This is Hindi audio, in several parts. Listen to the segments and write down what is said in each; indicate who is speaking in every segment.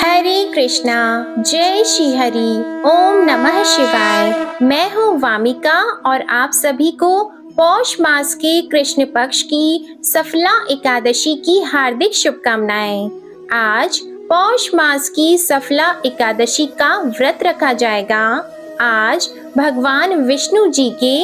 Speaker 1: हरे कृष्णा, जय श्री हरि, ओम नमः शिवाय। मैं हूँ वामिका और आप सभी को पौष मास के कृष्ण पक्ष की सफला एकादशी की हार्दिक शुभकामनाएं। आज पौष मास की सफला एकादशी का व्रत रखा जाएगा। आज भगवान विष्णु जी के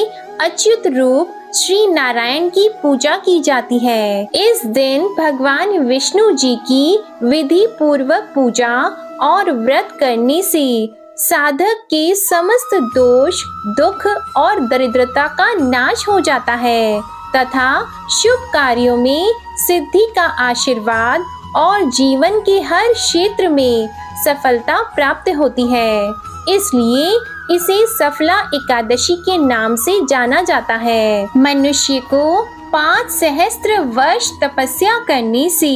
Speaker 1: अच्युत रूप श्री नारायण की पूजा की जाती है। इस दिन भगवान विष्णु जी की विधि पूर्वक पूजा और व्रत करने से साधक के समस्त दोष, दुख और दरिद्रता का नाश हो जाता है तथा शुभ कार्यों में सिद्धि का आशीर्वाद और जीवन के हर क्षेत्र में सफलता प्राप्त होती है। इसलिए इसे सफला एकादशी के नाम से जाना जाता है। मनुष्य को 5 सहस्त्र वर्ष तपस्या करने से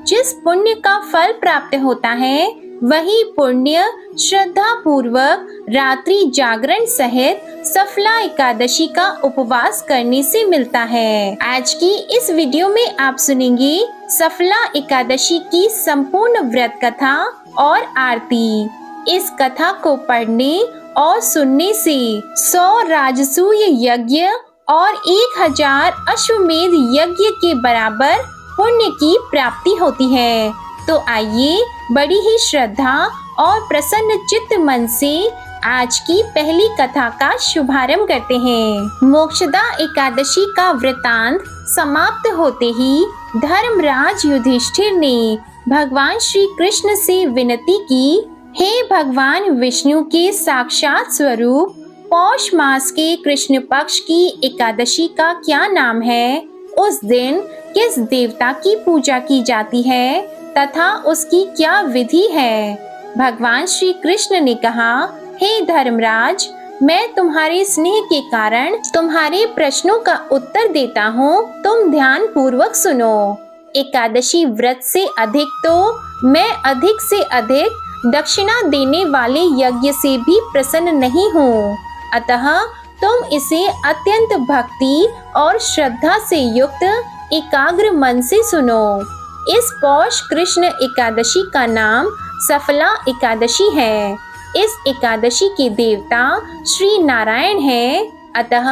Speaker 1: जिस पुण्य का फल प्राप्त होता है, वही पुण्य श्रद्धा पूर्वक रात्रि जागरण सहित सफला एकादशी का उपवास करने से मिलता है। आज की इस वीडियो में आप सुनेंगे सफला एकादशी की संपूर्ण व्रत कथा और आरती। इस कथा को पढ़ने और सुनने से 100 राजसूय यज्ञ और 1000 अश्वमेध यज्ञ के बराबर पुण्य की प्राप्ति होती है। तो आइए बड़ी ही श्रद्धा और प्रसन्न चित्त मन से आज की पहली कथा का शुभारंभ करते हैं। मोक्षदा एकादशी का वृतांत समाप्त होते ही धर्मराज युधिष्ठिर ने भगवान श्री कृष्ण से विनती की, हे भगवान विष्णु के साक्षात स्वरूप, पौष मास के कृष्ण पक्ष की एकादशी का क्या नाम है? उस दिन किस देवता की पूजा की जाती है तथा उसकी क्या विधि है? भगवान श्री कृष्ण ने कहा, हे धर्मराज, मैं तुम्हारे स्नेह के कारण तुम्हारे प्रश्नों का उत्तर देता हूँ, तुम ध्यान पूर्वक सुनो। एकादशी व्रत से अधिक तो मैं अधिक से अधिक दक्षिणा देने वाले यज्ञ से भी प्रसन्न नहीं हूँ, अतः तुम इसे अत्यंत भक्ति और श्रद्धा से युक्त एकाग्र मन से सुनो। इस पौष कृष्ण एकादशी का नाम सफला एकादशी है। इस एकादशी के देवता श्री नारायण हैं, अतः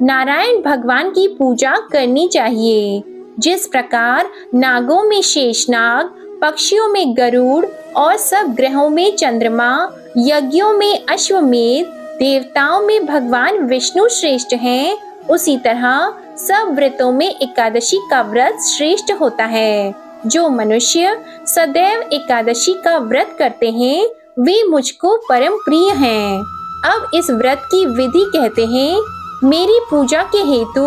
Speaker 1: नारायण भगवान की पूजा करनी चाहिए। जिस प्रकार नागों में शेषनाग, पक्षियों में गरुड़ और सब ग्रहों में चंद्रमा, यज्ञों में अश्वमेध, देवताओं में भगवान विष्णु श्रेष्ठ हैं, उसी तरह सब व्रतों में एकादशी का व्रत श्रेष्ठ होता है। जो मनुष्य सदैव एकादशी का व्रत करते हैं, वे मुझको परम प्रिय हैं। अब इस व्रत की विधि कहते हैं। मेरी पूजा के हेतु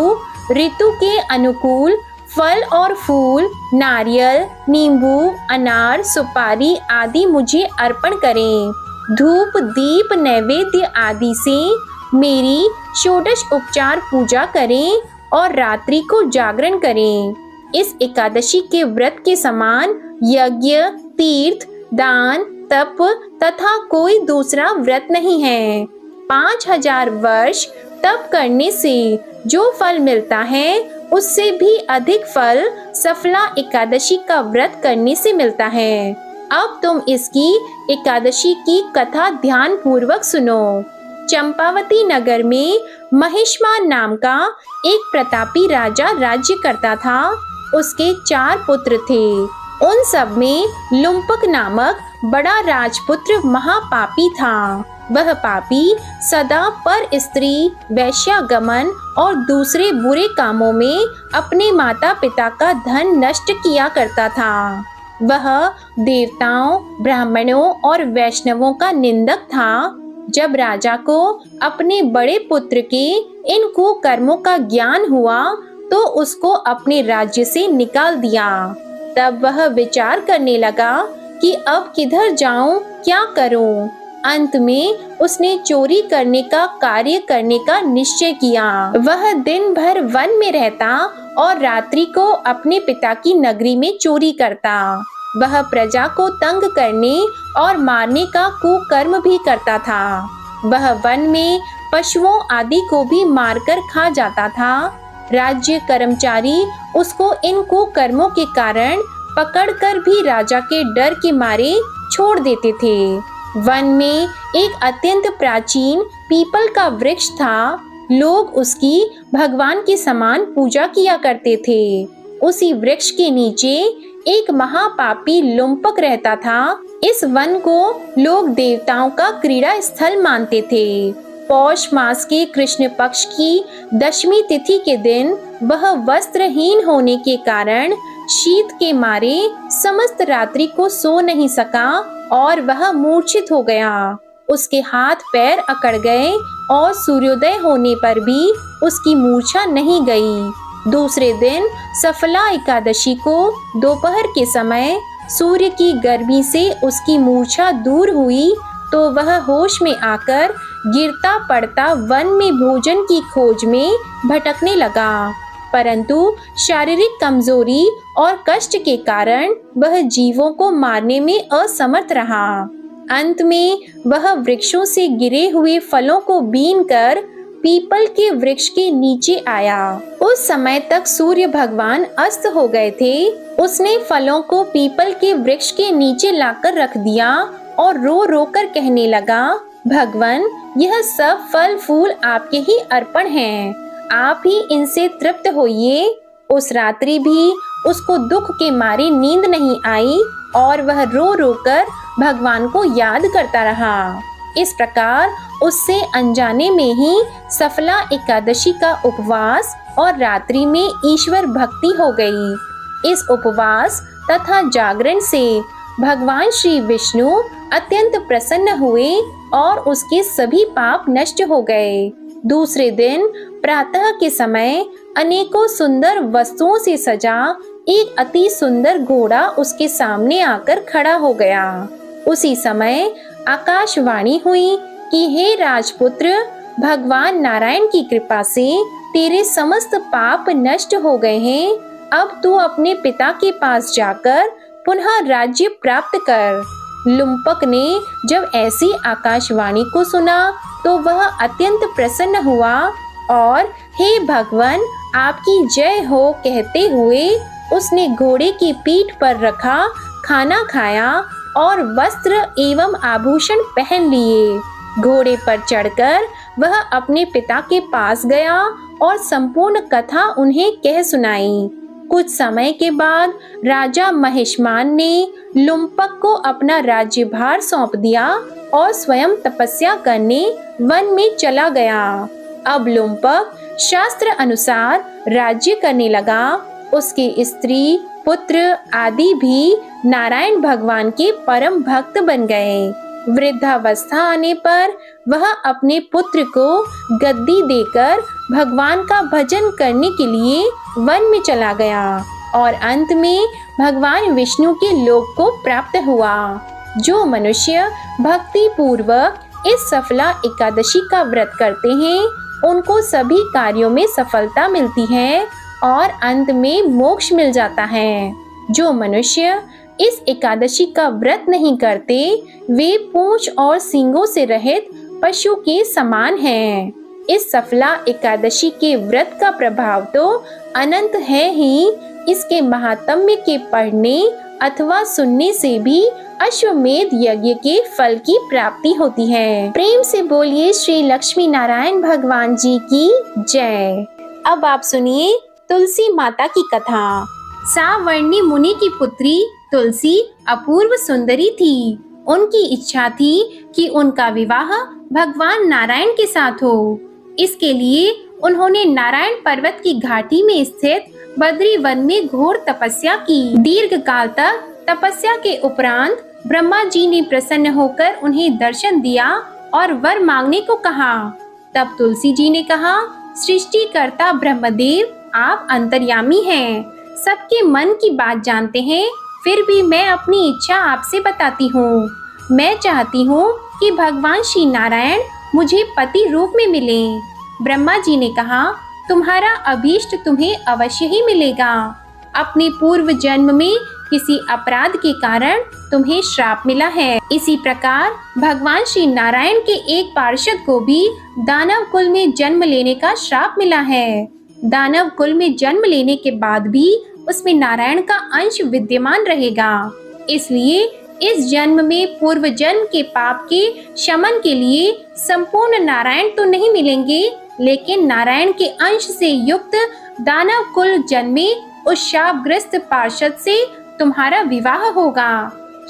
Speaker 1: ऋतु के अनुकूल फल और फूल, नारियल, नींबू, अनार, सुपारी आदि मुझे अर्पण करें। धूप, दीप, नैवेद्य आदि से मेरी षोडश उपचार पूजा करें और रात्रि को जागरण करें। इस एकादशी के व्रत के समान यज्ञ, तीर्थ, दान, तप तथा कोई दूसरा व्रत नहीं है। 5000 वर्ष तप करने से जो फल मिलता है, उससे भी अधिक फल सफला एकादशी का व्रत करने से मिलता है। अब तुम इसकी एकादशी की कथा ध्यान पूर्वक सुनो। चंपावती नगर में महिष्मान नाम का एक प्रतापी राजा राज्य करता था। उसके 4 पुत्र थे। उन सब में लुम्पक नामक बड़ा राजपुत्र महापापी था। वह पापी सदा पर स्त्री, वैश्यागमन और दूसरे बुरे कामों में अपने माता पिता का धन नष्ट किया करता था। वह देवताओं, ब्राह्मणों और वैष्णवों का निंदक था। जब राजा को अपने बड़े पुत्र के इन कुकर्मों का ज्ञान हुआ, तो उसको अपने राज्य से निकाल दिया। तब वह विचार करने लगा कि अब किधर जाऊं, क्या करूं। अंत में उसने चोरी करने का कार्य करने का निश्चय किया। वह दिन भर वन में रहता और रात्रि को अपने पिता की नगरी में चोरी करता। वह प्रजा को तंग करने और मारने का कुकर्म भी करता था। वह वन में पशुओं आदि को भी मारकर खा जाता था। राज्य कर्मचारी उसको इन कुकर्मों के कारण पकड़कर भी राजा के डर के मारे छोड़ देते थे। वन में एक अत्यंत प्राचीन पीपल का वृक्ष था। लोग उसकी भगवान के समान पूजा किया करते थे। उसी वृक्ष के नीचे एक महापापी लुम्पक रहता था। इस वन को लोग देवताओं का क्रीड़ा स्थल मानते थे। पौष मास के कृष्ण पक्ष की दशमी तिथि के दिन वह वस्त्रहीन होने के कारण शीत के मारे समस्त रात्रि को सो नहीं सका और वह मूर्छित हो गया। उसके हाथ पैर अकड़ गए और सूर्योदय होने पर भी उसकी मूर्छा नहीं गई। दूसरे दिन सफला एकादशी को दोपहर के समय सूर्य की गर्मी से उसकी मूर्छा दूर हुई तो वह होश में आकर गिरता पड़ता वन में भोजन की खोज में भटकने लगा, परंतु शारीरिक कमजोरी और कष्ट के कारण वह जीवों को मारने में असमर्थ रहा। अंत में वह वृक्षों से गिरे हुए फलों को बीनकर पीपल के वृक्ष के नीचे आया। उस समय तक सूर्य भगवान अस्त हो गए थे। उसने फलों को पीपल के वृक्ष के नीचे लाकर रख दिया और रो रो कर कहने लगा, भगवान, यह सब फल फूल आपके ही अर्पण हैं। आप ही इनसे तृप्त होइए। उस रात्रि भी उसको दुख के मारे नींद नहीं आई और वह रो रो कर भगवान को याद करता रहा। इस प्रकार उससे अनजाने में ही सफला एकादशी का उपवास और रात्रि में ईश्वर भक्ति हो गई। इस उपवास तथा जागरण से भगवान श्री विष्णु अत्यंत प्रसन्न हुए और उसके सभी पाप नष्ट हो गए। दूसरे दिन प्रातः के समय अनेकों सुंदर वस्तुओं से सजा एक अति सुंदर घोड़ा उसके सामने आकर खड़ा हो गया। उसी समय आकाशवाणी हुई कि हे राजपुत्र, भगवान नारायण की कृपा से तेरे समस्त पाप नष्ट हो गए हैं। अब तू अपने पिता के पास जाकर पुनः राज्य प्राप्त कर। लुम्पक ने जब ऐसी आकाशवाणी को सुना तो वह अत्यंत प्रसन्न हुआ और हे भगवान, आपकी जय हो कहते हुए उसने घोड़े की पीठ पर रखा खाना खाया और वस्त्र एवं आभूषण पहन लिए। घोड़े पर चढ़कर वह अपने पिता के पास गया और संपूर्ण कथा उन्हें कह सुनाई। कुछ समय के बाद राजा महिष्मान ने लुम्पक को अपना राज्यभार सौंप दिया और स्वयं तपस्या करने वन में चला गया। अब लुम्पक शास्त्र अनुसार राज्य करने लगा। उसके स्त्री पुत्र आदि भी नारायण भगवान के परम भक्त बन गए। वृद्धावस्था आने पर वह अपने पुत्र को गद्दी देकर भगवान का भजन करने के लिए वन में चला गया और अंत में भगवान विष्णु के लोक को प्राप्त हुआ। जो मनुष्य भक्ति पूर्वक इस सफला एकादशी का व्रत करते हैं उनको सभी कार्यों में सफलता मिलती है और अंत में मोक्ष मिल जाता है। जो मनुष्य इस एकादशी का व्रत नहीं करते वे पूंछ और सींगों से रहित पशु के समान हैं। इस सफला एकादशी के व्रत का प्रभाव तो अनंत है ही, इसके महात्म्य के पढ़ने अथवा सुनने से भी अश्वमेध यज्ञ के फल की प्राप्ति होती है। प्रेम से बोलिए श्री लक्ष्मी नारायण भगवान जी की जय। अब आप सुनिए तुलसी माता की कथा। सावर्णी मुनि की पुत्री तुलसी अपूर्व सुंदरी थी। उनकी इच्छा थी कि उनका विवाह भगवान नारायण के साथ हो। इसके लिए उन्होंने नारायण पर्वत की घाटी में स्थित बद्री वन में घोर तपस्या की। दीर्घ काल तक तपस्या के उपरांत ब्रह्मा जी ने प्रसन्न होकर उन्हें दर्शन दिया और वर मांगने को कहा। तब तुलसी जी ने कहा, सृष्टिकर्ता ब्रह्मदेव, आप अंतर्यामी हैं, सबके मन की बात जानते हैं, फिर भी मैं अपनी इच्छा आपसे बताती हूँ। मैं चाहती हूँ कि भगवान श्री नारायण मुझे पति रूप में मिले। ब्रह्मा जी ने कहा, तुम्हारा अभीष्ट तुम्हें अवश्य ही मिलेगा। अपने पूर्व जन्म में किसी अपराध के कारण तुम्हें श्राप मिला है। इसी प्रकार भगवान श्री नारायण के एक पार्षद को भी दानव कुल में जन्म लेने का श्राप मिला है। दानव कुल में जन्म लेने के बाद भी उसमें नारायण का अंश विद्यमान रहेगा। इसलिए इस जन्म में पूर्व जन्म के पाप के शमन के लिए संपूर्ण नारायण तो नहीं मिलेंगे, लेकिन नारायण के अंश से युक्त दानव कुल जन्मे उस शापग्रस्त पार्षद से तुम्हारा विवाह होगा।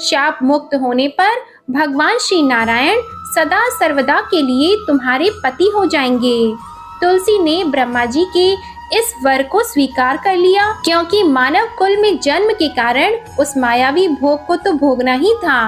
Speaker 1: शाप मुक्त होने पर भगवान श्री नारायण सदा सर्वदा के लिए तुम्हारे पति हो जाएंगे। तुलसी ने ब्रह्मा जी के इस वर को स्वीकार कर लिया, क्योंकि मानव कुल में जन्म के कारण उस मायावी भोग को तो भोगना ही था।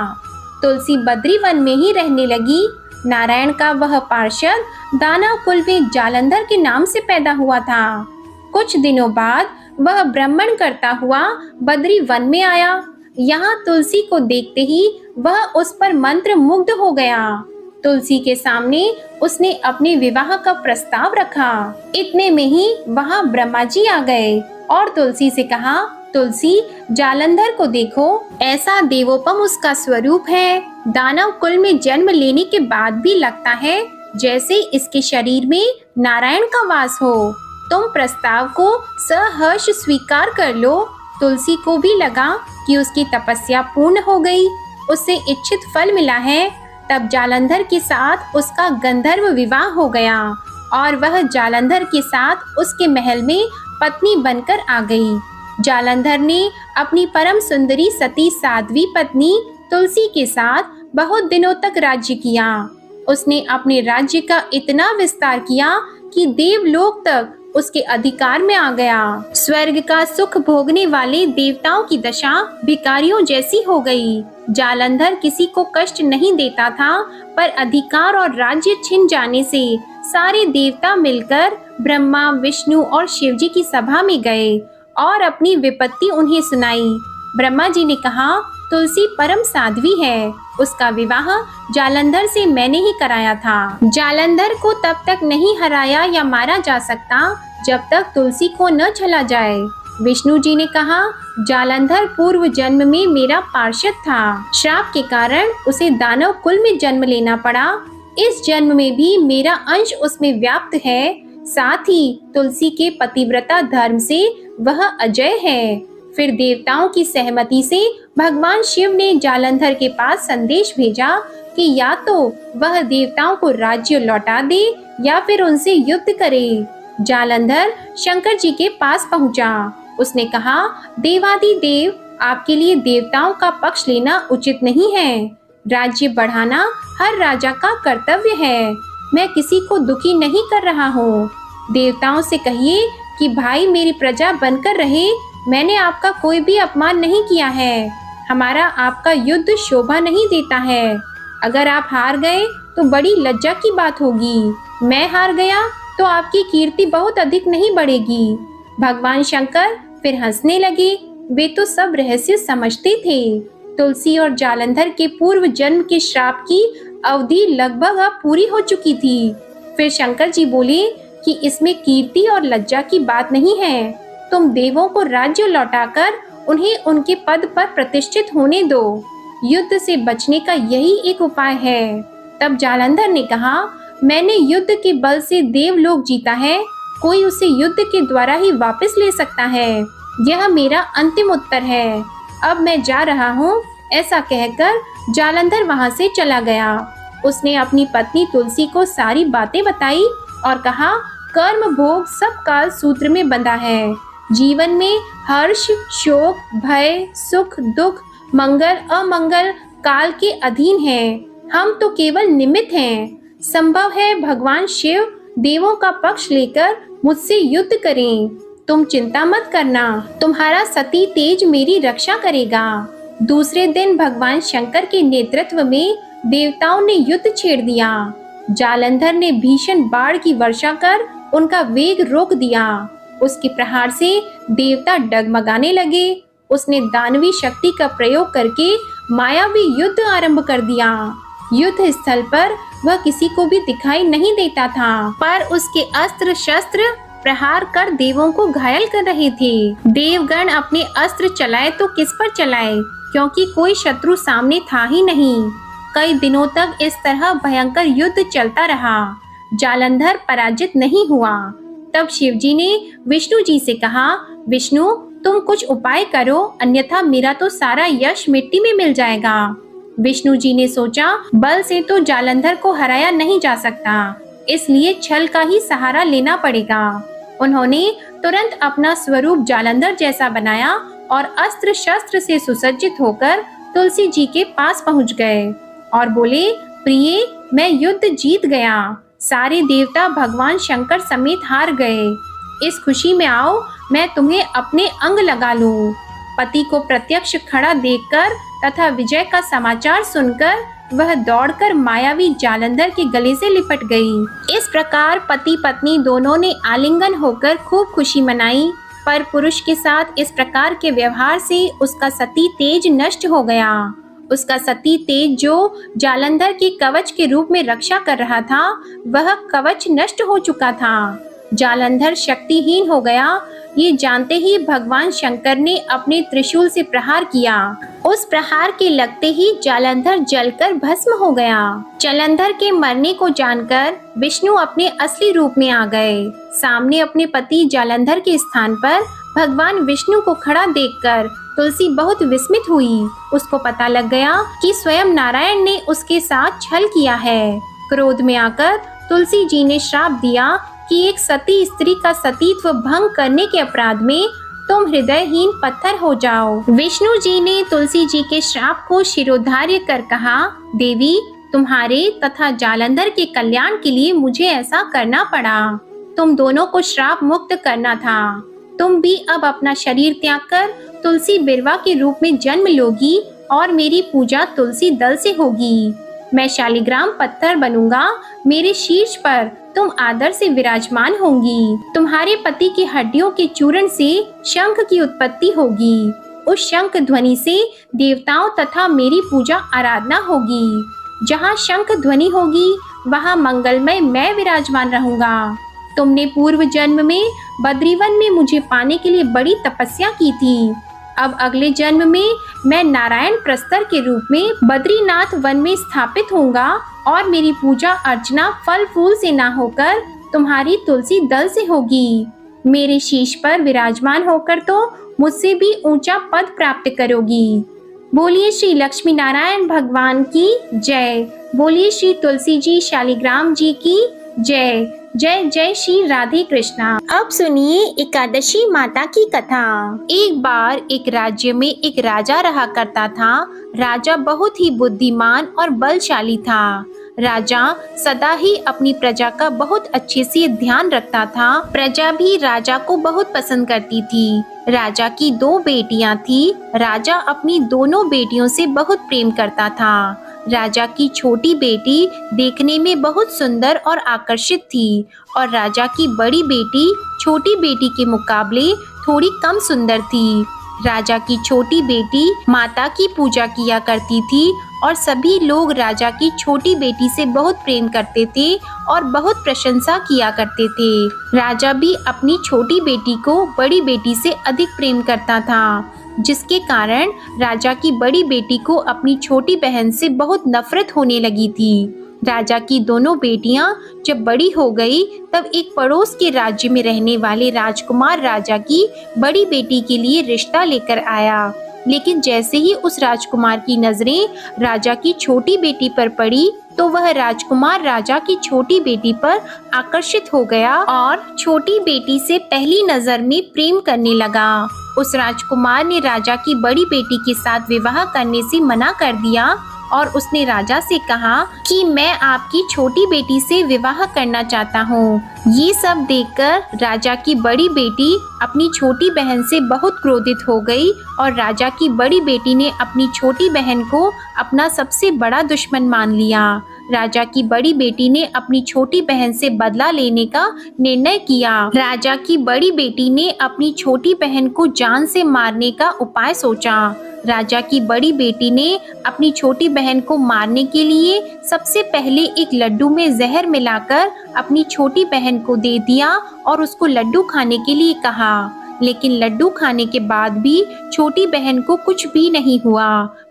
Speaker 1: तुलसी बद्री वन में ही रहने लगी। नारायण का वह पार्षद दानव कुल में जालंधर के नाम से पैदा हुआ था। कुछ दिनों बाद वह ब्राह्मण करता हुआ बद्री वन में आया। यहाँ तुलसी को देखते ही वह उस पर मंत्र मुग्ध हो गया। तुलसी के सामने उसने अपने विवाह का प्रस्ताव रखा। इतने में ही वहाँ ब्रह्मा जी आ गए और तुलसी से कहा, तुलसी, जालंधर को देखो, ऐसा देवोपम उसका स्वरूप है। दानव कुल में जन्म लेने के बाद भी लगता है जैसे इसके शरीर में नारायण का वास हो। तुम प्रस्ताव को सहर्ष स्वीकार कर लो। तुलसी को भी लगा कि उसकी तपस्या पूर्ण हो गई, उससे इच्छित फल मिला है। तब जालंधर के साथ उसका गंधर्व विवाह हो गया और वह जालंधर के साथ उसके महल में पत्नी बनकर आ गई। जालंधर ने अपनी परम सुंदरी सती साध्वी पत्नी तुलसी के साथ बहुत दिनों तक राज्य किया। उसने अपने राज्य का इतना विस्तार किया कि देवलोक तक उसके अधिकार में आ गया। स्वर्ग का सुख भोगने वाले देवताओं की दशा भिखारियों जैसी हो गई। जालंधर किसी को कष्ट नहीं देता था, पर अधिकार और राज्य छिन जाने से सारे देवता मिलकर ब्रह्मा, विष्णु और शिव जी की सभा में गए और अपनी विपत्ति उन्हें सुनाई। ब्रह्मा जी ने कहा, तुलसी परम साध्वी है, उसका विवाह जालंधर से मैंने ही कराया था। जालंधर को तब तक नहीं हराया या मारा जा सकता जब तक तुलसी को न चला जाए। विष्णु जी ने कहा, जालंधर पूर्व जन्म में मेरा पार्षद था। श्राप के कारण उसे दानव कुल में जन्म लेना पड़ा। इस जन्म में भी मेरा अंश उसमें व्याप्त है। साथ ही तुलसी के पतिव्रता धर्म से वह अजय है। फिर देवताओं की सहमति से भगवान शिव ने जालंधर के पास संदेश भेजा कि या तो वह देवताओं को राज्य लौटा दे या फिर उनसे युद्ध करे। जालंधर शंकर जी के पास पहुंचा। उसने कहा, देवादिदेव, आपके लिए देवताओं का पक्ष लेना उचित नहीं है। राज्य बढ़ाना हर राजा का कर्तव्य है। मैं किसी को दुखी नहीं कर रहा हूँ। देवताओं से कहिए कि भाई मेरी प्रजा बनकर रहे। मैंने आपका कोई भी अपमान नहीं किया है। हमारा आपका युद्ध शोभा नहीं देता है। अगर आप हार गए तो बड़ी लज्जा की बात होगी। मैं हार गया तो आपकी कीर्ति बहुत अधिक नहीं बढ़ेगी। भगवान शंकर फिर हंसने लगे। वे तो सब रहस्य समझते थे। तुलसी और जालंधर के पूर्व जन्म के श्राप की अवधि लगभग अब पूरी हो चुकी थी। फिर शंकर जी बोले कि इसमें कीर्ति और लज्जा की बात नहीं है। तुम देवों को राज्य लौटाकर उन्हें उनके पद पर प्रतिष्ठित होने दो। युद्ध से बचने का यही एक उपाय है। तब जालंधर ने कहा, मैंने युद्ध के बल से देवलोक जीता है। कोई उसे युद्ध के द्वारा ही वापस ले सकता है। यह मेरा अंतिम उत्तर है। अब मैं जा रहा हूँ। ऐसा कहकर जालंधर वहाँ से चला गया। उसने अपनी पत्नी तुलसी को सारी बातें बताई और कहा, कर्म भोग सब काल सूत्र में बंधा है। जीवन में हर्ष, शोक, भय, सुख, दुख, मंगल, अमंगल काल के अधीन है। हम तो केवल निमित्त हैं। संभव है भगवान शिव देवों का पक्ष लेकर मुझसे युद्ध करें। तुम चिंता मत करना, तुम्हारा सती तेज मेरी रक्षा करेगा। दूसरे दिन भगवान शंकर के नेतृत्व में देवताओं ने युद्ध छेड़ दिया। जालंधर ने भीषण बाढ़ की वर्षा कर उनका वेग रोक दिया। उसके प्रहार से देवता डगमगाने लगे। उसने दानवी शक्ति का प्रयोग करके मायावी युद्ध आरंभ कर दिया। युद्ध स्थल पर वह किसी को भी दिखाई नहीं देता था, पर उसके अस्त्र शस्त्र प्रहार कर देवों को घायल कर रहे थे। देवगण अपने अस्त्र चलाए तो किस पर चलाए, क्योंकि कोई शत्रु सामने था ही नहीं। कई दिनों तक इस तरह भयंकर युद्ध चलता रहा। जालंधर पराजित नहीं हुआ। तब शिवजी ने विष्णु जी से कहा, विष्णु, तुम कुछ उपाय करो, अन्यथा मेरा तो सारा यश मिट्टी में मिल जाएगा। विष्णु जी ने सोचा, बल से तो जालंधर को हराया नहीं जा सकता, इसलिए छल का ही सहारा लेना पड़ेगा। उन्होंने तुरंत अपना स्वरूप जालंधर जैसा बनाया और अस्त्र शस्त्र से सुसज्जित होकर तुलसी जी के पास पहुंच गए और बोले, प्रिय, मैं युद्ध जीत गया। सारे देवता भगवान शंकर समेत हार गए। इस खुशी में आओ, मैं तुम्हें अपने अंग लगा लूं। पति को प्रत्यक्ष खड़ा देखकर तथा विजय का समाचार सुनकर वह दौड़कर मायावी जालंधर के गले से लिपट गई। इस प्रकार पति पत्नी दोनों ने आलिंगन होकर खूब खुशी मनाई। पर पुरुष के साथ इस प्रकार के व्यवहार से उसका सती तेज नष्ट हो गया। उसका सती तेज जो जालंधर के कवच के रूप में रक्षा कर रहा था, वह कवच नष्ट हो चुका था। जालंधर शक्तिहीन हो गया। ये जानते ही भगवान शंकर ने अपने त्रिशूल से प्रहार किया। उस प्रहार के लगते ही जालंधर जलकर भस्म हो गया। जालंधर के मरने को जानकर विष्णु अपने असली रूप में आ गए। सामने अपने पति जालंधर के स्थान पर भगवान विष्णु को खड़ा देखकर तुलसी बहुत विस्मित हुई। उसको पता लग गया कि स्वयं नारायण ने उसके साथ छल किया है। क्रोध में आकर तुलसी जी ने श्राप दिया कि एक सती स्त्री का सतीत्व भंग करने के अपराध में तुम हृदयहीन पत्थर हो जाओ। विष्णु जी ने तुलसी जी के श्राप को शिरोधार्य कर कहा, देवी, तुम्हारे तथा जालंधर के कल्याण के लिए मुझे ऐसा करना पड़ा। तुम दोनों को श्राप मुक्त करना था। तुम भी अब अपना शरीर त्याग कर तुलसी बिरवा के रूप में जन्म लोगी और मेरी पूजा तुलसी दल से होगी। मैं शालिग्राम पत्थर बनूंगा। मेरे शीर्ष पर तुम आदर से विराजमान होंगी। तुम्हारे पति की हड्डियों के चूर्ण से शंख की उत्पत्ति होगी। उस शंख ध्वनि से देवताओं तथा मेरी पूजा आराधना होगी। जहाँ शंख ध्वनि होगी वहाँ मंगलमय मैं विराजमान रहूंगा। तुमने पूर्व जन्म में बद्रीवन में मुझे पाने के लिए बड़ी तपस्या की थी। अब अगले जन्म में मैं नारायण प्रस्तर के रूप में बद्रीनाथ वन में स्थापित होऊंगा और मेरी पूजा अर्चना फल फूल से ना होकर तुम्हारी तुलसी दल से होगी। मेरे शीश पर विराजमान होकर तो मुझसे भी ऊंचा पद प्राप्त करोगी। बोलिए श्री लक्ष्मी नारायण भगवान की जय। बोलिए श्री तुलसी जी शालिग्राम जी की जय। जय जय श्री राधे कृष्णा। अब सुनिए एकादशी माता की कथा। एक बार एक राज्य में एक राजा रहा करता था। राजा बहुत ही बुद्धिमान और बलशाली था। राजा सदा ही अपनी प्रजा का बहुत अच्छे से ध्यान रखता था। प्रजा भी राजा को बहुत पसंद करती थी। राजा की 2 बेटियां थी। राजा अपनी दोनों बेटियों से बहुत प्रेम करता था। राजा की छोटी बेटी देखने में बहुत सुंदर और आकर्षित थी और राजा की बड़ी बेटी छोटी बेटी के मुकाबले थोड़ी कम सुंदर थी। राजा की छोटी बेटी माता की पूजा किया करती थी और सभी लोग राजा की छोटी बेटी से बहुत प्रेम करते थे और बहुत प्रशंसा किया करते थे। राजा भी अपनी छोटी बेटी को बड़ी बेटी से अधिक प्रेम करता था, जिसके कारण राजा की बड़ी बेटी को अपनी छोटी बहन से बहुत नफरत होने लगी थी। राजा की दोनों बेटियां जब बड़ी हो गई तब एक पड़ोस के राज्य में रहने वाले राजकुमार राजा की बड़ी बेटी के लिए रिश्ता लेकर आया। लेकिन जैसे ही उस राजकुमार की नजरें राजा की छोटी बेटी पर पड़ी तो वह राजकुमार राजा की छोटी बेटी पर आकर्षित हो गया और छोटी बेटी से पहली नजर में प्रेम करने लगा। उस राजकुमार ने राजा की बड़ी बेटी के साथ विवाह करने से मना कर दिया और उसने राजा से कहा कि मैं आपकी छोटी बेटी से विवाह करना चाहता हूँ। ये सब देखकर राजा की बड़ी बेटी अपनी छोटी बहन से बहुत क्रोधित हो गई और राजा की बड़ी बेटी ने अपनी छोटी बहन को अपना सबसे बड़ा दुश्मन मान लिया। राजा की बड़ी बेटी ने अपनी छोटी बहन से बदला लेने का निर्णय किया। राजा की बड़ी बेटी ने अपनी छोटी बहन को जान से मारने का उपाय सोचा। राजा की बड़ी बेटी ने अपनी छोटी बहन को मारने के लिए सबसे पहले एक लड्डू में जहर मिलाकर अपनी छोटी बहन को दे दिया और उसको लड्डू खाने के लिए कहा। लेकिन लड्डू खाने के बाद भी छोटी बहन को कुछ भी नहीं हुआ।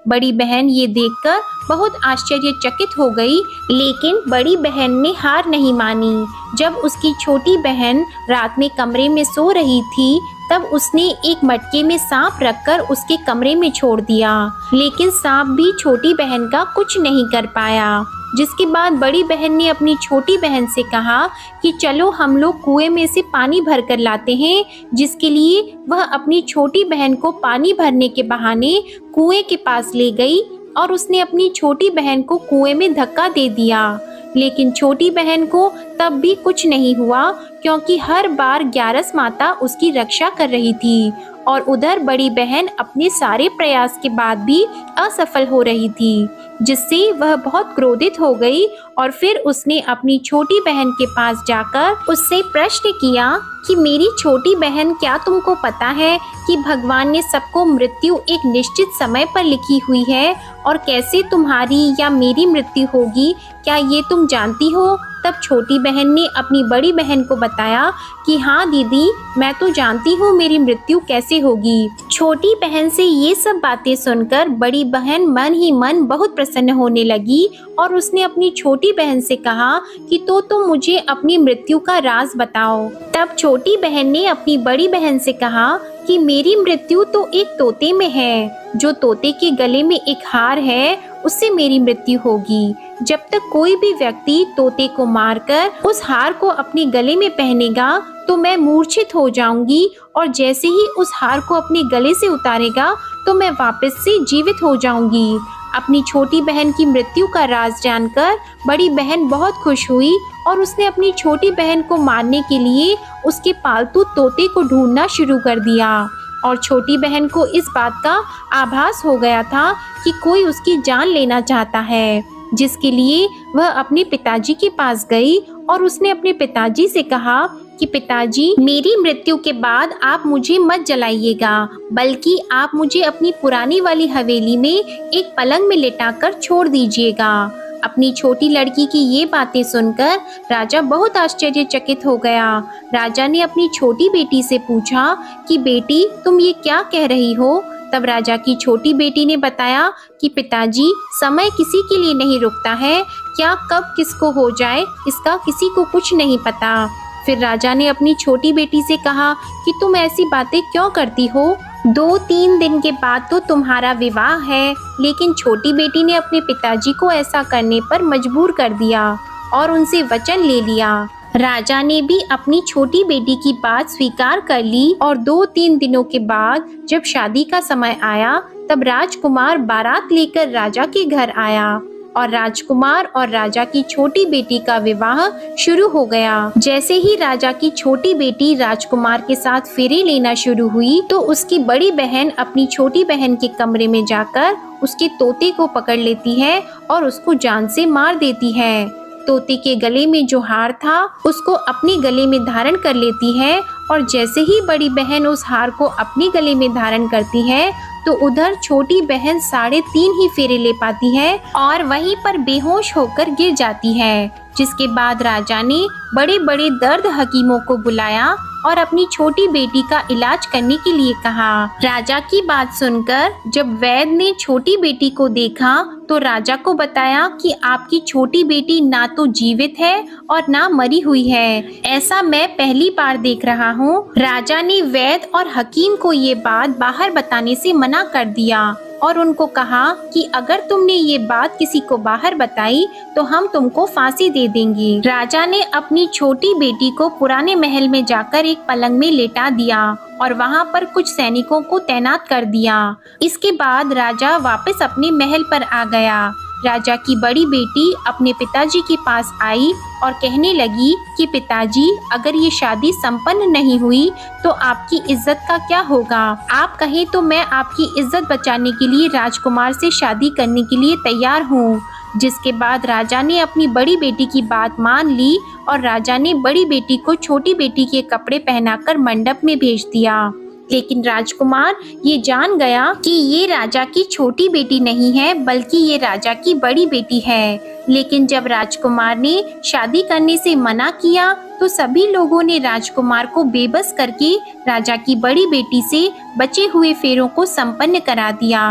Speaker 1: बड़ी बहन ये देखकर बहुत आश्चर्यचकित हो गई, लेकिन बड़ी बहन ने हार नहीं मानी। जब उसकी छोटी बहन रात में कमरे में सो रही थी तब उसने एक मटके में सांप रखकर उसके कमरे में छोड़ दिया, लेकिन सांप भी छोटी बहन का कुछ नहीं कर पाया। जिसके बाद बड़ी बहन ने अपनी छोटी बहन से कहा कि चलो हम लोग कुएं में से पानी भर कर लाते हैं, जिसके लिए वह अपनी छोटी बहन को पानी भरने के बहाने कुएं के पास ले गई और उसने अपनी छोटी बहन को कुएं में धक्का दे दिया। लेकिन छोटी बहन को तब भी कुछ नहीं हुआ, क्योंकि हर बार ग्यारस माता उसकी रक्षा कर रही थी और उधर बड़ी बहन अपने सारे प्रयास के बाद भी असफल हो रही थी, जिससे वह बहुत क्रोधित हो गई और फिर उसने अपनी छोटी बहन के पास जाकर उससे प्रश्न किया कि मेरी छोटी बहन, क्या तुमको पता है कि भगवान ने सबको मृत्यु एक निश्चित समय पर लिखी हुई है और कैसे तुम्हारी या मेरी मृत्यु होगी, क्या ये तुम जानती हो? तब छोटी बहन ने अपनी बड़ी बहन को बताया कि हाँ दीदी, मैं तो जानती हूँ मेरी मृत्यु कैसे होगी। छोटी बहन से ये सब बातें सुनकर बड़ी बहन मन ही मन बहुत प्रसन्न होने लगी और उसने अपनी छोटी बहन से कहा कि तो तुम मुझे अपनी मृत्यु का राज बताओ। तब छोटी बहन ने अपनी बड़ी बहन से कहा कि मेरी मृत्यु तो एक तोते में है, जो तोते के गले में एक हार है, उससे मेरी मृत्यु होगी। जब तक कोई भी व्यक्ति तोते को मारकर उस हार को अपने गले में पहनेगा तो मैं मूर्छित हो जाऊंगी, और जैसे ही उस हार को अपने गले से उतारेगा तो मैं वापस से जीवित हो जाऊंगी। अपनी छोटी बहन की मृत्यु का राज जानकर बड़ी बहन बहुत खुश हुई और उसने अपनी छोटी बहन को मारने के लिए उसके पालतू तोते को ढूंढना शुरू कर दिया। और छोटी बहन को इस बात का आभास हो गया था कि कोई उसकी जान लेना चाहता है, जिसके लिए वह अपने पिताजी के पास गई और उसने अपने पिताजी से कहा कि पिताजी, मेरी मृत्यु के बाद आप मुझे मत जलाइएगा, बल्कि आप मुझे अपनी पुरानी वाली हवेली में एक पलंग में लिटाकर छोड़ दीजिएगा। अपनी छोटी लड़की की ये बातें सुनकर राजा बहुत आश्चर्यचकित हो गया। राजा ने अपनी छोटी बेटी से पूछा कि बेटी, तुम ये क्या कह रही हो? तब राजा की छोटी बेटी ने बताया कि पिताजी, समय किसी के लिए नहीं रुकता है, क्या कब किसको हो जाए इसका किसी को कुछ नहीं पता। फिर राजा ने अपनी छोटी बेटी से कहा कि तुम ऐसी बातें क्यों करती हो? 2-3 दिन के बाद तो तुम्हारा विवाह है। लेकिन छोटी बेटी ने अपने पिताजी को ऐसा करने पर मजबूर कर दिया और उनसे वचन ले लिया। राजा ने भी अपनी छोटी बेटी की बात स्वीकार कर ली और 2-3 दिनों के बाद जब शादी का समय आया तब राजकुमार बारात लेकर राजा के घर आया और राजकुमार और राजा की छोटी बेटी का विवाह शुरू हो गया। जैसे ही राजा की छोटी बेटी राजकुमार के साथ फेरे लेना शुरू हुई तो उसकी बड़ी बहन अपनी छोटी बहन के कमरे में जाकर उसके तोते को पकड़ लेती है और उसको जान से मार देती है। तोते के गले में जो हार था उसको अपने गले में धारण कर लेती है और जैसे ही बड़ी बहन उस हार को अपने गले में धारण करती है तो उधर छोटी बहन 3.5 ही फेरे ले पाती है और वहीं पर बेहोश होकर गिर जाती है। जिसके बाद राजा ने बड़े बड़े दर्द हकीमों को बुलाया और अपनी छोटी बेटी का इलाज करने के लिए कहा। राजा की बात सुनकर जब वैद्य ने छोटी बेटी को देखा तो राजा को बताया कि आपकी छोटी बेटी ना तो जीवित है और ना मरी हुई है, ऐसा मैं पहली बार देख रहा हूँ। राजा ने वैद्य और हकीम को ये बात बाहर बताने से मना कर दिया और उनको कहा कि अगर तुमने ये बात किसी को बाहर बताई तो हम तुमको फांसी दे देंगे। राजा ने अपनी छोटी बेटी को पुराने महल में जाकर एक पलंग में लेटा दिया और वहां पर कुछ सैनिकों को तैनात कर दिया। इसके बाद राजा वापस अपने महल पर आ गया। राजा की बड़ी बेटी अपने पिताजी के पास आई और कहने लगी कि पिताजी, अगर ये शादी संपन्न नहीं हुई तो आपकी इज्जत का क्या होगा? आप कहें तो मैं आपकी इज्जत बचाने के लिए राजकुमार से शादी करने के लिए तैयार हूँ। जिसके बाद राजा ने अपनी बड़ी बेटी की बात मान ली और राजा ने बड़ी बेटी को छोटी बेटी के कपड़े पहनाकर मंडप में भेज दिया। लेकिन राजकुमार ये जान गया कि ये राजा की छोटी बेटी नहीं है बल्कि ये राजा की बड़ी बेटी है। लेकिन जब राजकुमार ने शादी करने से मना किया तो सभी लोगों ने राजकुमार को बेबस करके राजा की बड़ी बेटी से बचे हुए फेरों को संपन्न करा दिया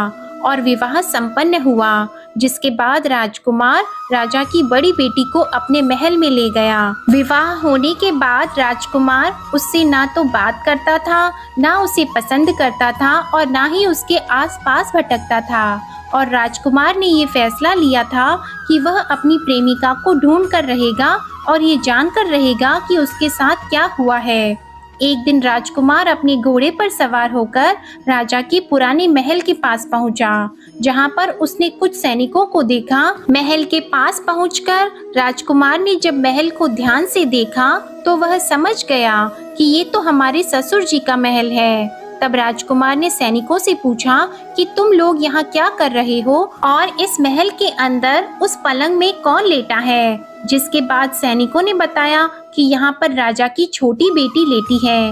Speaker 1: और विवाह संपन्न हुआ। जिसके बाद राजकुमार राजा की बड़ी बेटी को अपने महल में ले गया। विवाह होने के बाद राजकुमार उससे ना तो बात करता था, ना उसे पसंद करता था और ना ही उसके आसपास भटकता था। और राजकुमार ने ये फैसला लिया था कि वह अपनी प्रेमिका को ढूंढ कर रहेगा और ये जानकर रहेगा कि उसके साथ क्या हुआ है। एक दिन राजकुमार अपने घोड़े पर सवार होकर राजा के पुराने महल के पास पहुंचा, जहां पर उसने कुछ सैनिकों को देखा। महल के पास पहुंचकर राजकुमार ने जब महल को ध्यान से देखा तो वह समझ गया कि ये तो हमारे ससुर जी का महल है। तब राजकुमार ने सैनिकों से पूछा कि तुम लोग यहाँ क्या कर रहे हो और इस महल के अंदर उस पलंग में कौन लेटा है। जिसके बाद सैनिकों ने बताया कि यहाँ पर राजा की छोटी बेटी लेटी है।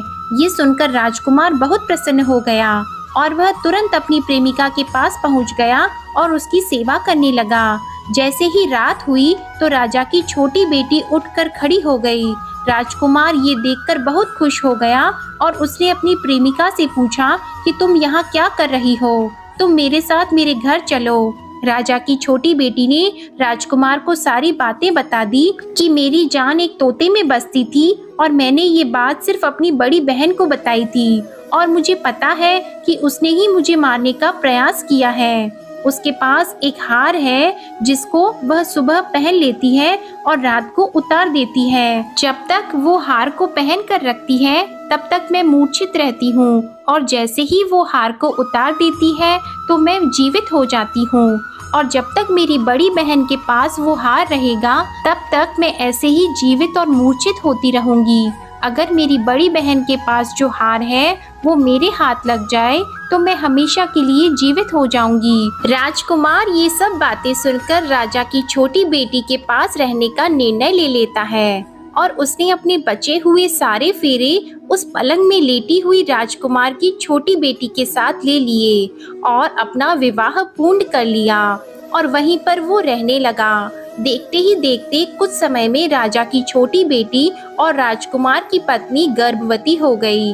Speaker 1: ये सुनकर राजकुमार बहुत प्रसन्न हो गया और वह तुरंत अपनी प्रेमिका के पास पहुँच गया और उसकी सेवा करने लगा। जैसे ही रात हुई तो राजा की छोटी बेटी उठकर खड़ी हो गई। राजकुमार ये देखकर बहुत खुश हो गया और उसने अपनी प्रेमिका से पूछा कि तुम यहाँ क्या कर रही हो, तुम मेरे साथ मेरे घर चलो। राजा की छोटी बेटी ने राजकुमार को सारी बातें बता दी कि मेरी जान एक तोते में बसती थी और मैंने ये बात सिर्फ अपनी बड़ी बहन को बताई थी और मुझे पता है कि उसने ही मुझे मारने का प्रयास किया है। उसके पास एक हार है जिसको वह सुबह पहन लेती है और रात को उतार देती है। जब तक वो हार को पहन कर रखती है तब तक मैं मूर्छित रहती हूँ और जैसे ही वो हार को उतार देती है तो मैं जीवित हो जाती हूँ और जब तक मेरी बड़ी बहन के पास वो हार रहेगा तब तक मैं ऐसे ही जीवित और मूर्छित होती रहूंगी। अगर मेरी बड़ी बहन के पास जो हार है वो मेरे हाथ लग जाए तो मैं हमेशा के लिए जीवित हो जाऊंगी। राजकुमार ये सब बातें सुनकर राजा की छोटी बेटी के पास रहने का निर्णय ले लेता है और उसने अपने बचे हुए सारे फेरे उस पलंग में लेटी हुई राजकुमार की छोटी बेटी के साथ ले लिए और अपना विवाह पूर्ण कर लिया और वहीं पर वो रहने लगा। देखते ही देखते कुछ समय में राजा की छोटी बेटी और राजकुमार की पत्नी गर्भवती हो गई।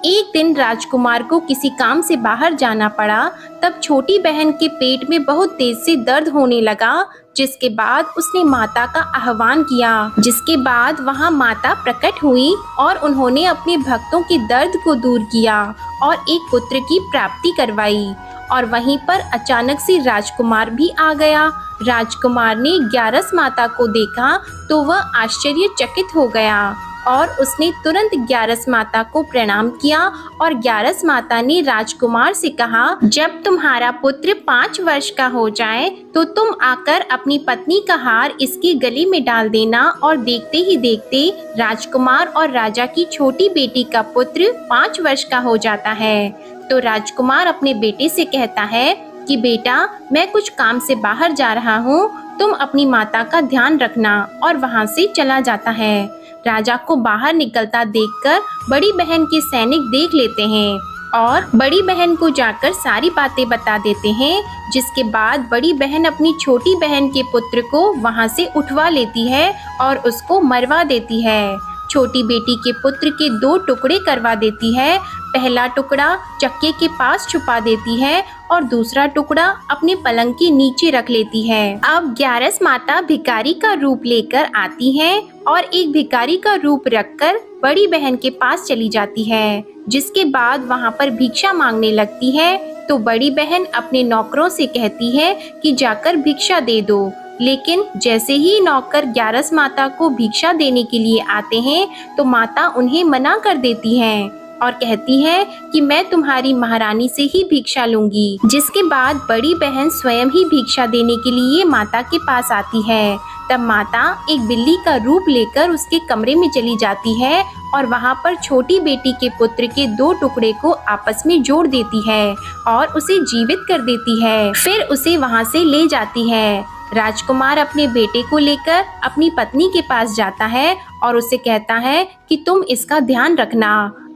Speaker 1: एक दिन राजकुमार को किसी काम से बाहर जाना पड़ा। तब छोटी बहन के पेट में बहुत तेज से दर्द होने लगा, जिसके बाद उसने माता का आह्वान किया। जिसके बाद वहां माता प्रकट हुई और उन्होंने अपने भक्तों के दर्द को दूर किया और एक पुत्र की प्राप्ति करवाई। और वहीं पर अचानक से राजकुमार भी आ गया। राजकुमार ने ग्यारस माता को देखा तो वह आश्चर्यचकित हो गया और उसने तुरंत ग्यारस माता को प्रणाम किया और ग्यारस माता ने राजकुमार से कहा, जब तुम्हारा पुत्र 5 वर्ष का हो जाए तो तुम आकर अपनी पत्नी का हार इसके गले में डाल देना। और देखते ही देखते राजकुमार और राजा की छोटी बेटी का पुत्र 5 वर्ष का हो जाता है। तो राजकुमार अपने बेटे से कहता है कि बेटा, मैं कुछ काम से बाहर जा रहा हूँ, तुम अपनी माता का ध्यान रखना, और वहाँ से चला जाता है। राजा को बाहर निकलता देखकर बड़ी बहन के सैनिक देख लेते हैं और बड़ी बहन को जाकर सारी बातें बता देते हैं। जिसके बाद बड़ी बहन अपनी छोटी बहन के पुत्र को वहाँ से उठवा लेती है और उसको मरवा देती है। छोटी बेटी के पुत्र के 2 टुकड़े करवा देती है। पहला टुकड़ा चक्के के पास छुपा देती है और दूसरा टुकड़ा अपने पलंग के नीचे रख लेती है। अब ग्यारस माता भिखारी का रूप लेकर आती है और एक भिखारी का रूप रखकर बड़ी बहन के पास चली जाती है। जिसके बाद वहाँ पर भिक्षा मांगने लगती है। तो बड़ी बहन अपने नौकरों से कहती है कि जाकर भिक्षा दे दो। लेकिन जैसे ही नौकर ग्यारस माता को भिक्षा देने के लिए आते हैं तो माता उन्हें मना कर देती हैं और कहती है कि मैं तुम्हारी महारानी से ही भिक्षा लूंगी। जिसके बाद बड़ी बहन स्वयं ही भिक्षा देने के लिए माता के पास आती है। तब माता एक बिल्ली का रूप लेकर उसके कमरे में चली जाती है और वहाँ पर छोटी बेटी के पुत्र के 2 टुकड़े को आपस में जोड़ देती है और उसे जीवित कर देती है। फिर उसे वहाँ से ले जाती है। राजकुमार अपने बेटे को लेकर अपनी पत्नी के पास जाता है और उसे कहता है कि तुम इसका ध्यान रखना।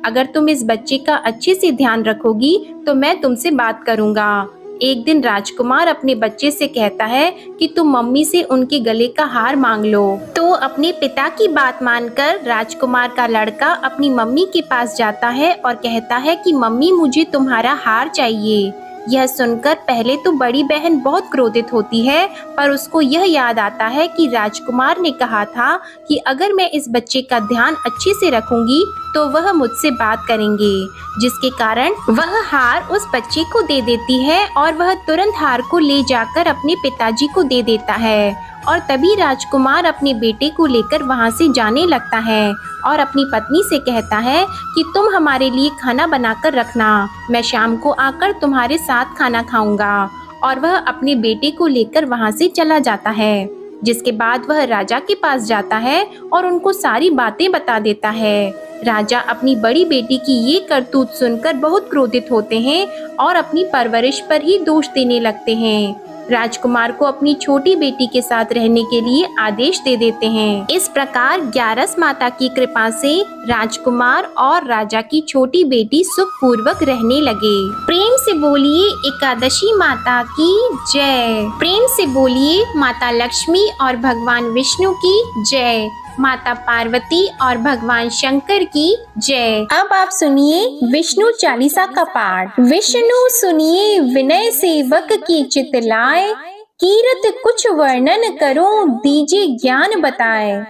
Speaker 1: अगर तुम इस बच्चे का अच्छे से ध्यान रखोगी तो मैं तुमसे बात करूंगा। एक दिन राजकुमार अपने बच्चे से कहता है कि तुम मम्मी से उनके गले का हार मांग लो। तो अपने पिता की बात मानकर राजकुमार का लड़का अपनी मम्मी के पास जाता है और कहता है कि मम्मी, मुझे तुम्हारा हार चाहिए। यह सुनकर पहले तो बड़ी बहन बहुत क्रोधित होती है, पर उसको यह याद आता है कि राजकुमार ने कहा था कि अगर मैं इस बच्चे का ध्यान अच्छे से रखूंगी तो वह मुझसे बात करेंगे, जिसके कारण वह हार उस बच्चे को दे देती है और वह तुरंत हार को ले जाकर अपने पिताजी को दे देता है। और तभी राजकुमार अपने बेटे को लेकर वहां से जाने लगता है और अपनी पत्नी से कहता है कि तुम हमारे लिए खाना बनाकर रखना, मैं शाम को आकर तुम्हारे साथ खाना खाऊंगा। और वह अपने बेटे को लेकर वहां से चला जाता है, जिसके बाद वह राजा के पास जाता है और उनको सारी बातें बता देता है। राजा अपनी बड़ी बेटी की ये करतूत सुनकर बहुत क्रोधित होते हैं और अपनी परवरिश पर ही दोष देने लगते हैं। राजकुमार को अपनी छोटी बेटी के साथ रहने के लिए आदेश दे देते हैं। इस प्रकार 11 माता की कृपा से राजकुमार और राजा की छोटी बेटी सुखपूर्वक रहने लगे। प्रेम से बोलिए एकादशी माता की जय। प्रेम से बोलिए माता लक्ष्मी और भगवान विष्णु की जय, माता पार्वती और भगवान शंकर की जय। अब आप सुनिए विष्णु चालीसा का पाठ। विष्णु सुनिए विनय सेवक की चितलाए, कीरत कुछ वर्णन करो दीजिए ज्ञान बताए।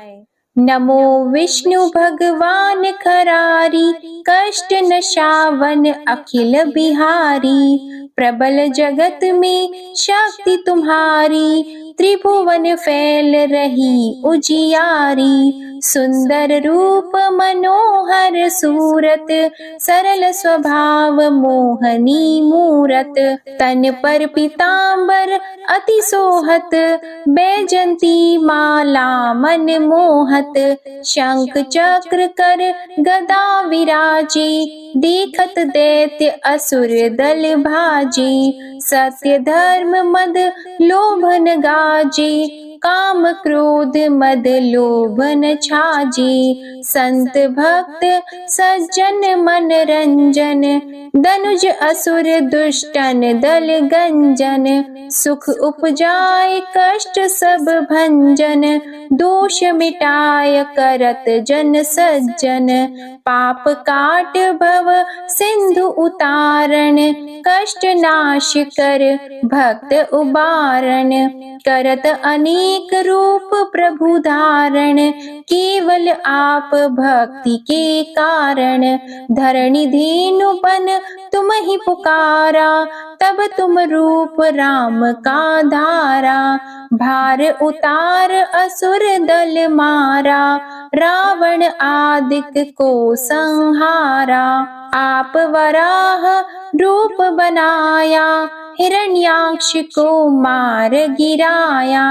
Speaker 1: नमो विष्णु भगवान खरारी, कष्ट नशावन अखिल बिहारी। प्रबल जगत में शक्ति तुम्हारी, त्रिभुवन फैल रही उजियारी। सुंदर रूप मनोहर सूरत, सरल स्वभाव मोहनी मूरत। तन पर पीतांबर अति सोहत, बैजंती माला मन मोहत। शंख चक्र कर गदा विराजे, देखत दैत्य असुर दल भाजे। सत्य धर्म मद लोभन गाजे, काम क्रोध मद लोभन छाजे। संत भक्त सज्जन मन रंजन, धनुज असुर दुष्टन दल गंजन। सुख उपजाए कष्ट सब भंजन, दोष मिटाय करत जन सज्जन। पाप काट भव सिंधु उतारण, कष्ट नाश कर भक्त उबारण। करत अनेक रूप प्रभु धारण, केवल आप भक्ति के कारण। धरणी धेनु बन तुम ही पुकारा, तब तुम रूप राम का धारा। भार उतार असुर दल मारा, रावण आदिक को संहारा। आप वराह रूप बनाया, हिरण्याक्ष को मार गिराया।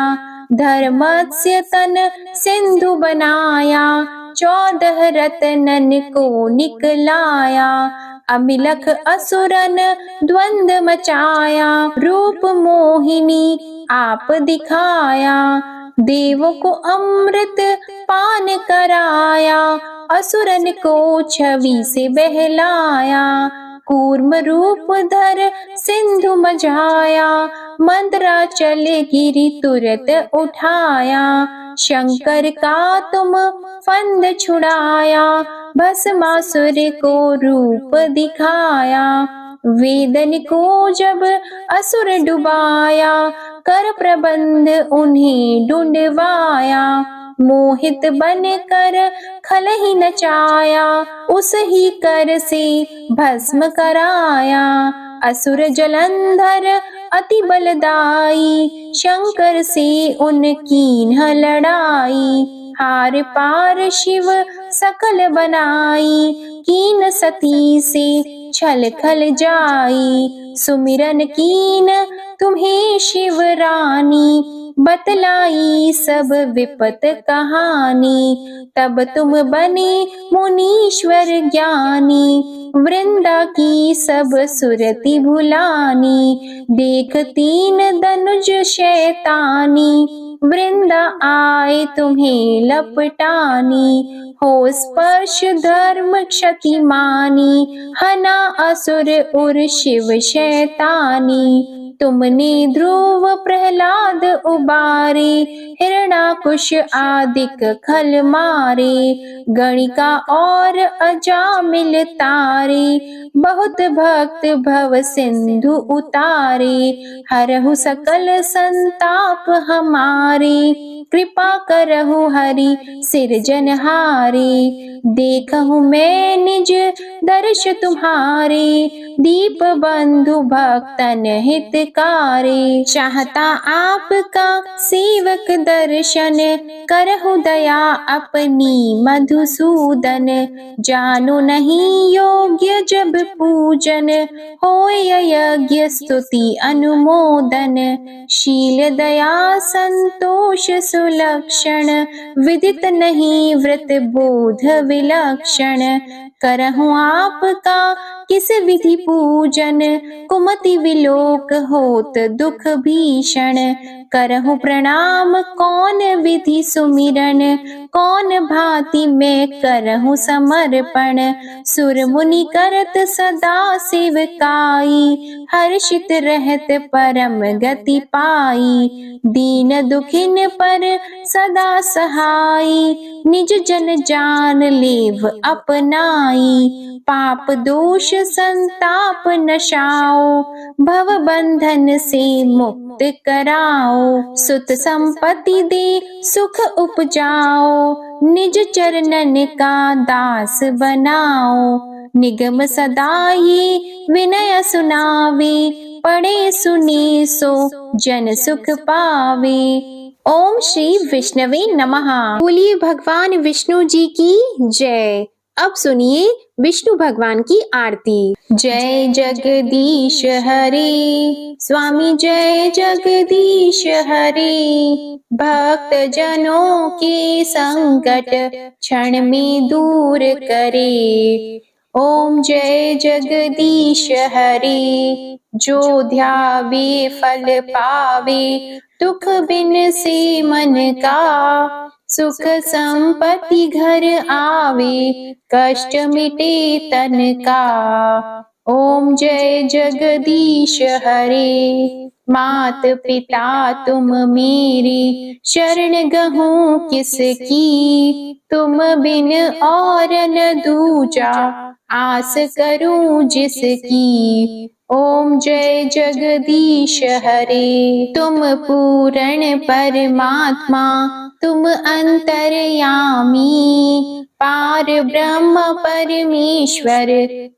Speaker 1: धर्मस्य तन सिंधु बनाया, 14 रत्नन को निकलाया। अमिलख असुरन द्वंद मचाया, रूप मोहिनी आप दिखाया। देवों को अमृत पान कराया, असुरन को छवि से बहलाया। कूर्म रूप धर सिंधु मझाया, मंदराचल गिरि तुरत उठाया। शंकर का तुम फंद छुड़ाया, भस्मासुर को रूप दिखाया। वेदन को जब असुर डुबाया, कर प्रबंध उन्हें ढूंढवाया। मोहित बन कर खल ही नचाया, उस ही कर से भस्म कराया। असुर जलंधर अति बलदाई, शंकर से उनकी न लड़ाई। हार पार शिव सकल बनाई, कीन सती से छल खल जाई। सुमिरन कीन तुम्हें शिव रानी, बतलाई सब विपत कहानी। तब तुम बने मुनीश्वर ज्ञानी, वृंदा की सब सुरति भुलानी। देख 3 धनुज शैतानी, वृंदा आए तुम्हें लपटानी। हो स्पर्श धर्म क्षति मानी, हना असुर उर शिव शैतानी। तुमने ध्रुव प्रहलाद उबारे, हिरणाकुश आदिक खल मारे, गणिका और अजामिल तारे, बहुत भक्त भव सिंधु उतारे, हरहु सकल संताप हमारे, कृपा करहु हरि सिरजनहारे, देखहु मैं निज दर्श तुम्हारे, दीप बंधु भक्तन हितकारी, चाहता आपका सेवक दर्शन, करहु दया अपनी मधुसूदन, जानो नहीं योग्य जब पूजन, होय यज्ञ स्तुति अनुमोदन, शील दया संतोष सुलक्षण, विदित नहीं व्रत बोध विलक्षण, करहु आपका किस विधि पूजन, कुमति विलोक होत दुख भीषण, करहु प्रणाम कौन विधि सुमिरन, कौन भांति मैं करहु समर्पण, सुर मुनि करत सदा सेवकाई, हर्षित रहत परम गति पाई, दीन दुखिन पर सदा सहाई, निज जन जान लेव अपनाई, पाप दोष संताप नशाओ, भव बंधन से मुक्त कराओ, सुत संपत्ति दे सुख उपजाओ, निज चरणन का दास बनाओ, निगम सदा ये विनय सुनावे, पढ़े सुने सो जन सुख पावे। ओम श्री विष्णवे नमः। बोलिए भगवान विष्णु जी की जय। अब सुनिए विष्णु भगवान की आरती। जय जगदीश हरे, स्वामी जय जगदीश हरे, भक्त जनों के संकट क्षण में दूर करे। ओम जय जगदीश हरे, जो ध्यावे फल पावे, दुख बिन से मन का, सुख संपत्ति घर आवे, कष्ट मिटे तन का। ओम जय जगदीश हरे, मात पिता तुम मेरी, शरण गहूँ किसकी, तुम बिन और न दूजा, आस करूं जिसकी। ओम जय जगदीश हरे, तुम पूर्ण परमात्मा, तुम अंतर्यामी, पार ब्रह्म परमेश्वर,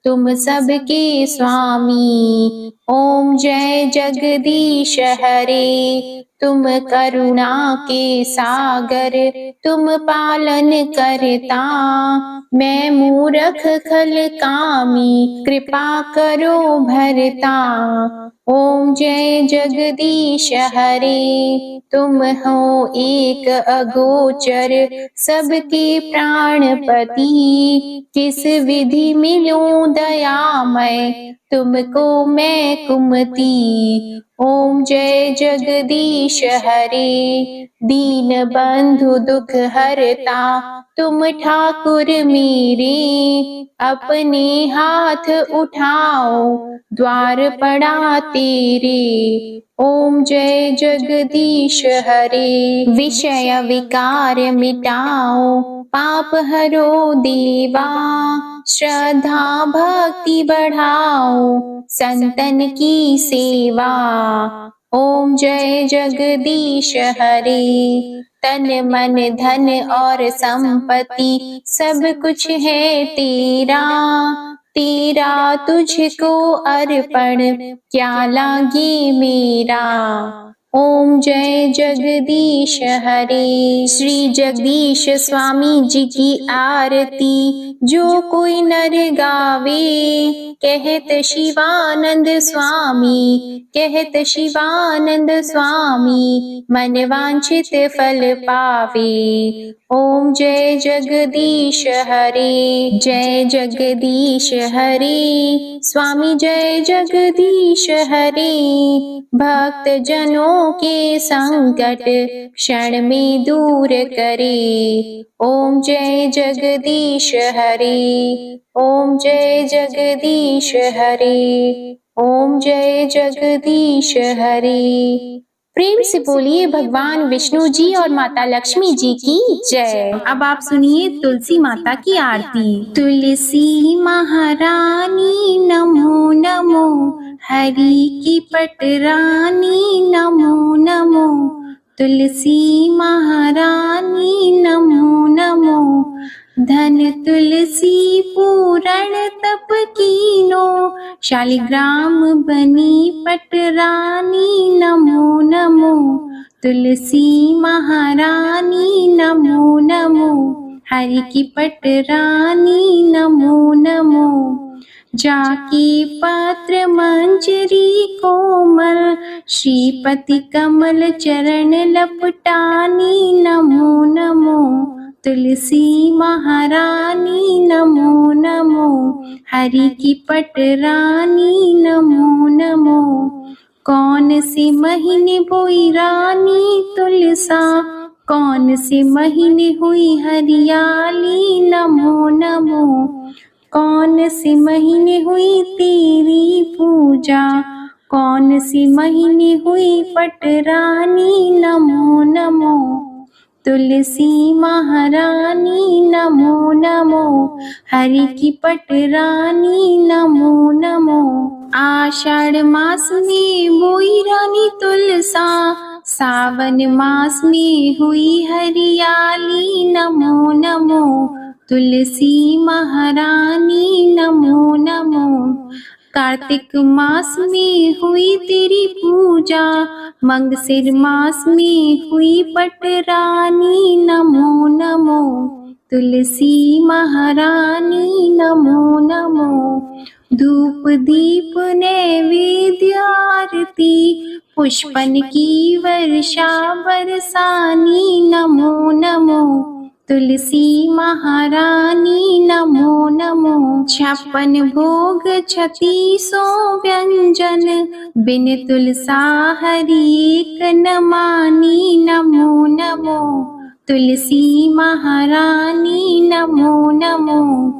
Speaker 1: तुम सबके स्वामी। ओम जय जगदीश हरे, तुम करुणा के सागर, तुम पालन करता, मैं मूरख खल कामी, कृपा करो भरता। ओम जय जगदीश हरे, तुम हो एक अगोचर, सबके प्राणपति, किस विधि मिलूं दयामय, तुमको मैं कुमति। ओम जय जगदीश हरे, दीन बंधु दुख हरता, तुम ठाकुर मेरे, अपने हाथ उठाओ, द्वार पड़ा तेरे। ओम जय जगदीश हरे, विषय विकार मिटाओ, पाप हरो देवा, श्रद्धा भक्ति बढ़ाओ, संतन की सेवा। ओम जय जगदीश हरे, तन मन धन और संपत्ति सब कुछ है तेरा, तेरा तुझको अर्पण क्या लागे मेरा। ओम जय जगदीश हरे, श्री जगदीश स्वामी जी की आरती जो कोई नर गावे, कहत शिवानंद स्वामी, कहत शिवानंद स्वामी, मन वांछित फल पावे। ओम जय जगदीश हरे, जय जगदीश हरे, स्वामी जय जगदीश हरे, भक्त जनों के संकट क्षण में दूर करे। ओम जय जगदीश हरे, ओम जय जगदीश हरे, ओम जय जगदीश हरि। प्रेम से बोलिए भगवान विष्णु जी और माता लक्ष्मी जी की जय।
Speaker 2: अब आप सुनिए तुलसी माता की आरती। तुलसी महारानी नमो नमो, हरि की पटरानी नमो नमो। तुलसी महारानी नमो नमो, धन तुलसी पूरण तप कीनो, शालिग्राम बनी पटरानी नमो नमो। तुलसी महारानी नमो नमो, हरि की पटरानी नमो नमो। जाकी पात्र मंजरी कोमल, श्रीपति कमल चरण लपटानी नमो नमो। तुलसी महारानी नमो नमो, हरि की पटरानी नमो नमो। कौन से महीने बोई रानी तुलसा, कौन से महीने हुई हरियाली नमो नमो। कौन से महीने हुई तेरी पूजा, कौन से महीने हुई पटरानी नमो नमो। तुलसी महारानी नमो नमो, हरि की पटरानी नमो नमो। आषाढ़ मास में बोई रानी तुलसा, सावन मास में हुई हरियाली नमो नमो। तुलसी महारानी नमो नमो। कार्तिक मास में हुई तेरी पूजा, मंगसिर मास में हुई पटरानी नमो नमो। तुलसी महारानी नमो नमो। धूप दीप नैवेद्य आरती, पुष्पन की वर्षा बरसानी नमो नमो। तुलसी महारानी नमो नमो। 56 भोग 3600 व्यंजन, बिन तुलसा हरि एक न मानी नमो नमो। तुलसी महारानी नमो नमो।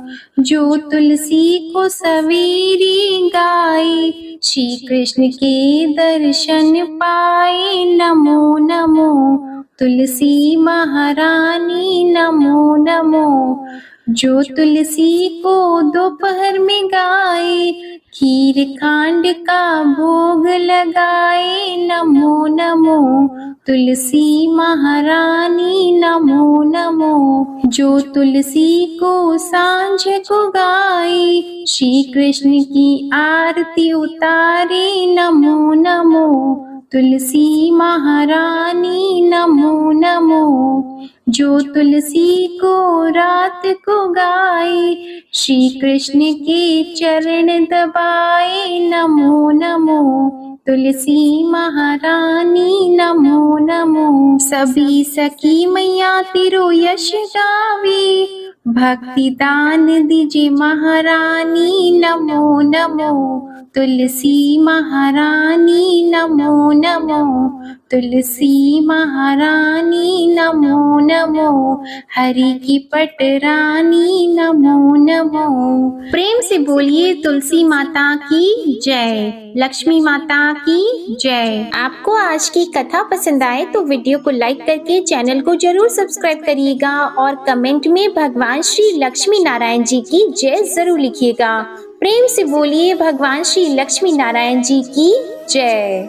Speaker 2: जो तुलसी को सवेरे गाए, श्री कृष्ण के दर्शन पाए नमो नमो। तुलसी महारानी नमो नमो। जो तुलसी को दोपहर में गाए, खीर खांड का भोग लगाए नमो नमो। तुलसी महारानी नमो नमो। जो तुलसी को सांझ को गाए, श्री कृष्ण की आरती उतारे नमो नमो। तुलसी महारानी नमो नमो। जो तुलसी को रात को गाए, श्री कृष्ण के चरण दबाए नमो नमो। तुलसी महारानी नमो नमो। सभी सखी मैया तेरो यश गावे, भक्ति दान दीजिए महारानी नमो नमो। तुलसी महारानी नमो नमो। तुलसी महारानी नमो नमो, हरि की पटरानी नमो नमो।
Speaker 1: प्रेम से बोलिए तुलसी माता की जय, लक्ष्मी माता की जय। आपको आज की कथा पसंद आए तो वीडियो को लाइक करके चैनल को जरूर सब्सक्राइब करिएगा और कमेंट में भगवान श्री लक्ष्मी नारायण जी की जय जरूर लिखिएगा। प्रेम से बोलिए भगवान श्री लक्ष्मी नारायण जी की जय।